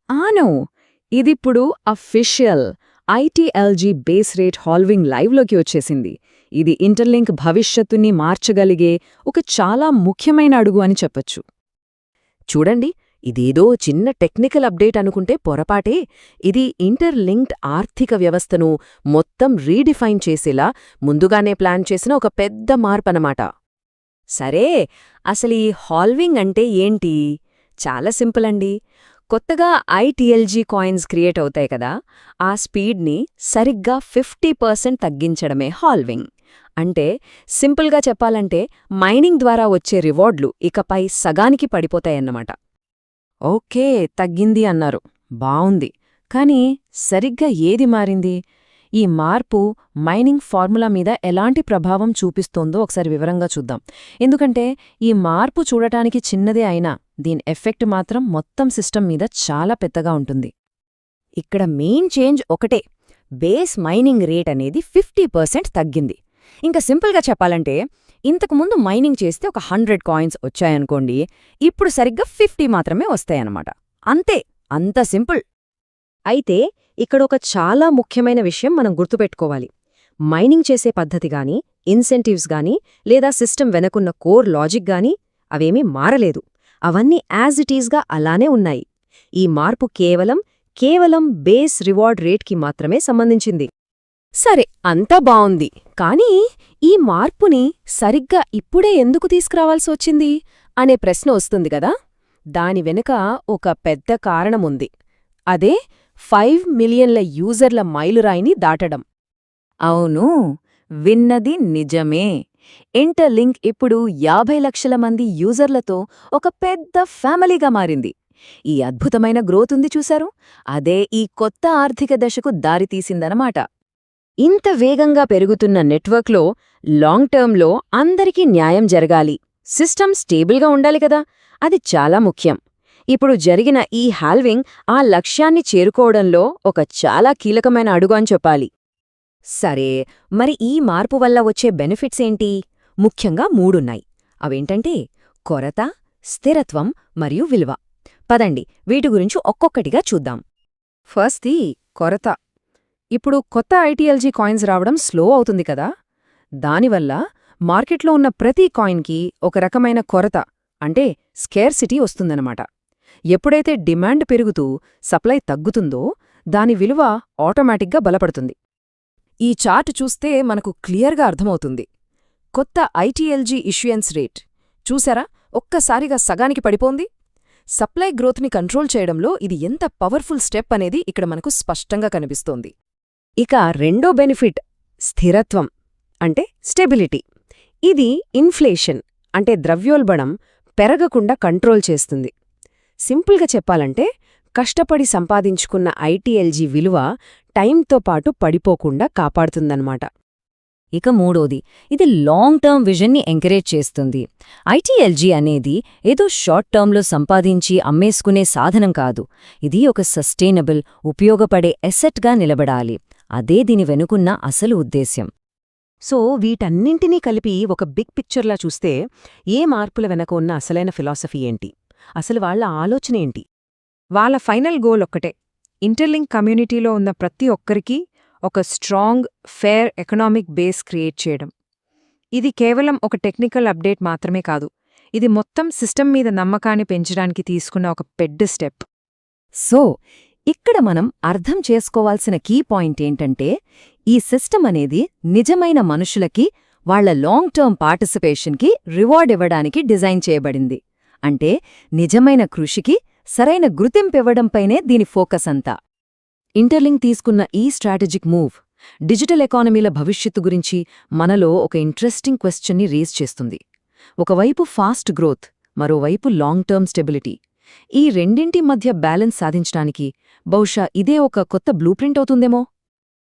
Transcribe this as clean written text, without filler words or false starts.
ఆనో ఇదిప్పుడు అఫీషియల్ ఐటీఎల్జీ base rate halving లైవ్లోకి వచ్చేసింది. ఇది ఇంటర్లింక్ భవిష్యత్తుని మార్చగలిగే ఒక చాలా ముఖ్యమైన అడుగు అని చెప్పొచ్చు. చూడండి, ఇదేదో చిన్న టెక్నికల్ అప్డేట్ అనుకుంటే పొరపాటే. ఇది ఇంటర్లింక్డ్ ఆర్థిక వ్యవస్థను మొత్తం రీడిఫైన్ చేసేలా ముందుగానే ప్లాన్ చేసిన ఒక పెద్ద మార్పనమాట. సరే, అసలీ హాల్వింగ్ అంటే ఏంటి? చాలా సింపుల్ అండి. కొత్తగా ఐటీఎల్జీ కాయిన్స్ క్రియేట్ అవుతాయి కదా, ఆ స్పీడ్ని సరిగ్గా 50% తగ్గించడమే హాల్వింగ్. అంటే సింపుల్గా చెప్పాలంటే మైనింగ్ ద్వారా వచ్చే రివార్డ్లు ఇకపై సగానికి పడిపోతాయన్నమాట. ఓకే, తగ్గింది అన్నారు, బావుంది. కానీ సరిగ్గా ఏది మారింది? ఈ మార్పు మైనింగ్ ఫార్ములా మీద ఎలాంటి ప్రభావం చూపిస్తోందో ఒకసారి వివరంగా చూద్దాం. ఎందుకంటే ఈ మార్పు చూడటానికి చిన్నదే అయినా దీని ఎఫెక్ట్ మాత్రం మొత్తం సిస్టమ్ మీద చాలా పెద్దగా ఉంటుంది. ఇక్కడ మెయిన్ చేంజ్ ఒకటే, బేస్ మైనింగ్ రేట్ అనేది 50% తగ్గింది. ఇంకా సింపుల్గా చెప్పాలంటే ఇంతకుముందు మైనింగ్ చేస్తే ఒక 100 కాయిన్స్ వచ్చాయనుకోండి, ఇప్పుడు సరిగ్గా 50 మాత్రమే వస్తాయన్నమాట. అంతే, అంత సింపుల్. అయితే ఇక్కడొక చాలా ముఖ్యమైన విషయం మనం గుర్తుపెట్టుకోవాలి. మైనింగ్ చేసే పద్ధతి గాని, ఇన్సెంటివ్స్ గాని, లేదా సిస్టమ్ వెనకున్న కోర్ లాజిక్ గాని అవేమీ మారలేదు. అవన్నీ యాజ్ ఇట్ ఈజ్గా అలానే ఉన్నాయి. ఈ మార్పు కేవలం బేస్ రివార్డ్ రేట్కి మాత్రమే సంబంధించింది. సరే, అంతా బావుంది. కానీ ఈ మార్పుని సరిగ్గా ఇప్పుడే ఎందుకు తీసుకురావాల్సి వచ్చింది అనే ప్రశ్న వస్తుంది గదా. దాని వెనుక ఒక పెద్ద కారణముంది. అదే 5 మిలియన్ల యూజర్ల మైలురాయిని దాటడం. అవును, విన్నది నిజమే. ఇంటర్లింక్ ఇప్పుడు 50 లక్షల మంది యూజర్లతో ఒక పెద్ద ఫ్యామిలీగా మారింది. ఈ అద్భుతమైన గ్రోత్ ఉంది చూశారు, అదే ఈ కొత్త ఆర్థిక దశకు దారితీసిందనమాట. ఇంత వేగంగా పెరుగుతున్న నెట్వర్క్లో లాంగ్ టర్మ్లో అందరికీ న్యాయం జరగాలి, సిస్టమ్ స్టేబుల్గా ఉండాలి కదా, అది చాలా ముఖ్యం. ఇప్పుడు జరిగిన ఈ హాల్వింగ్ ఆ లక్ష్యాన్ని చేరుకోవడంలో ఒక చాలా కీలకమైన అడుగు అని చెప్పాలి. సరే, మరి ఈ మార్పు వల్ల వచ్చే బెనిఫిట్స్ ఏంటి? ముఖ్యంగా 3ఉన్నాయి. అవేంటంటే కొరత, స్థిరత్వం మరియు విలువ. పదండి, వీటి గురించి ఒక్కొక్కటిగా చూద్దాం. ఫస్ట్ది కొరత. ఇప్పుడు కొత్త ఐటీఎల్జీ కాయిన్స్ రావడం స్లో అవుతుంది కదా. దానివల్ల మార్కెట్లో ఉన్న ప్రతి కాయిన్కి ఒక రకమైన కొరత, అంటే స్కేర్సిటీ వస్తుందన్నమాట. ఎప్పుడైతే డిమాండ్ పెరుగుతూ సప్లై తగ్గుతుందో దాని విలువ ఆటోమేటిక్గా బలపడుతుంది. ఈ చార్ట్ చూస్తే మనకు క్లియర్గా అర్థమవుతుంది. కొత్త ఐటీఎల్జీ ఇష్యూయన్స్ రేట్ చూసారా, ఒక్కసారిగా సగానికి పడిపోంది. సప్లై గ్రోత్ని కంట్రోల్ చేయడంలో ఇది ఎంత పవర్ఫుల్ స్టెప్ అనేది ఇక్కడ మనకు స్పష్టంగా కనిపిస్తోంది. ఇక రెండో బెనిఫిట్ స్థిరత్వం, అంటే స్టెబిలిటీ. ఇది ఇన్ఫ్లేషన్, అంటే ద్రవ్యోల్బణం పెరగకుండా కంట్రోల్ చేస్తుంది. సింపుల్గా చెప్పాలంటే కష్టపడి సంపాదించుకున్న ఐటీఎల్జీ విలువ టైంతో పాటు పడిపోకుండా కాపాడుతుందన్నమాట. ఇక మూడోది, ఇది లాంగ్ టర్మ్ విజన్ని ఎంకరేజ్ చేస్తుంది. ఐటీఎల్జీ అనేది ఏదో షార్ట్ టర్మ్లో సంపాదించి అమ్మేసుకునే సాధనం కాదు. ఇది ఒక సస్టైనబుల్, ఉపయోగపడే ఎసెట్గా నిలబడాలి. అదే దీని వెనుకున్న అసలు ఉద్దేశ్యం. సో వీటన్నింటినీ కలిపి ఒక బిగ్ పిక్చర్లా చూస్తే ఏ మార్పుల వెనక ఉన్న అసలైన ఫిలాసఫీ ఏంటి, అసలు వాళ్ల ఆలోచనేంటి? వాళ్ళ ఫైనల్ గోల్ ఒక్కటే, ఇంటర్లింక్ కమ్యూనిటీలో ఉన్న ప్రతి ఒక్కరికీ ఒక strong, fair economic base create చేయడం. ఇది కేవలం ఒక టెక్నికల్ అప్డేట్ మాత్రమే కాదు, ఇది మొత్తం సిస్టమ్ మీద నమ్మకాన్ని పెంచడానికి తీసుకున్న ఒక పెద్ద స్టెప్. సో ఇక్కడ మనం అర్థం చేసుకోవాల్సిన కీ పాయింట్ ఏంటంటే, ఈ సిస్టమ్ అనేది నిజమైన మనుషులకి వాళ్ల లాంగ్ టర్మ్ పార్టిసిపేషన్కి రివార్డ్ ఇవ్వడానికి డిజైన్ చేయబడింది. అంటే నిజమైన కృషికి సరైన గుర్తింపివ్వడంపైనే దీని ఫోకస్ అంతా. ఇంటర్లింక్ తీసుకున్న ఈ స్ట్రాటజిక్ మూవ్ డిజిటల్ ఎకానమీల భవిష్యత్తు గురించి మనలో ఒక ఇంట్రెస్టింగ్ క్వశ్చన్ని రేజ్ చేస్తుంది. ఒకవైపు ఫాస్ట్ గ్రోత్, మరోవైపు లాంగ్ టర్మ్ స్టెబిలిటీ. ఈ రెండింటి మధ్య బ్యాలెన్స్ సాధించడానికి బహుశా ఇదే ఒక కొత్త బ్లూ ప్రింట్ అవుతుందేమో.